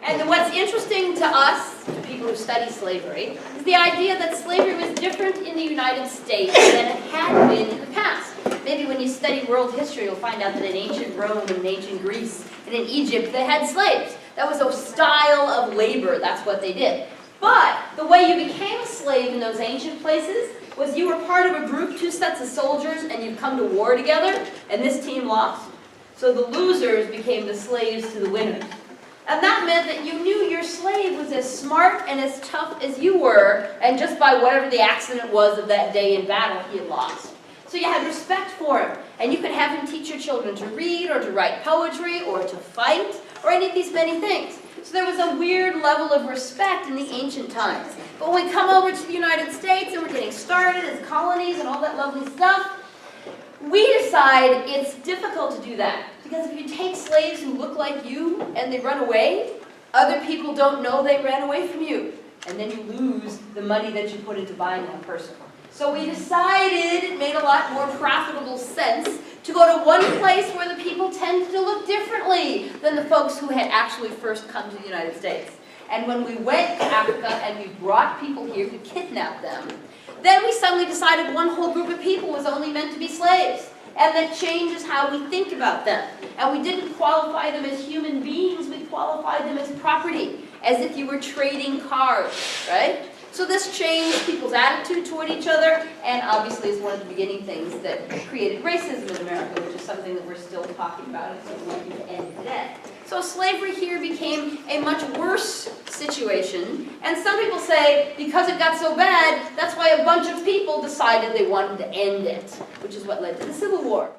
And what's interesting to us, to people who study slavery, is the idea that slavery was different in the United States than it had been in the past. Maybe when you study world history, you'll find out that in ancient Rome and in ancient Greece and in Egypt, they had slaves. That was a style of labor. That's what they did. But the way you became a slave in those ancient places was you were part of a group, 2 sets of soldiers, and you'd come to war together, and this team lost. So the losers became the slaves to the winners. And that meant that you knew your slave was as smart and as tough as you were, and just by whatever the accident was of that day in battle, he had lost. So you had respect for him, and you could have him teach your children to read, or to write poetry, or to fight, or any of these many things. So there was a weird level of respect in the ancient times. But when we come over to the United States, and we're getting started as colonies and all that lovely stuff, we decide it's difficult to do that. Because if you take slaves who look like you and they run away, other people don't know they ran away from you. And then you lose the money that you put into buying that person. So we decided it made a lot more profitable sense to go to one place where the people tended to look differently than the folks who had actually first come to the United States. And when we went to Africa and we brought people here to kidnap them, then we suddenly decided one whole group of people was only meant to be slaves. And that changes how we think about them. And we didn't qualify them as human beings, we qualified them as property, as if you were trading cars, right? So this changed people's attitude toward each other, and obviously is one of the beginning things that created racism in America, which is something that we're still talking about and something we need to end today. So slavery here became a much worse situation, and some people say because it got so bad, that's why a bunch of people decided they wanted to end it, which is what led to the Civil War.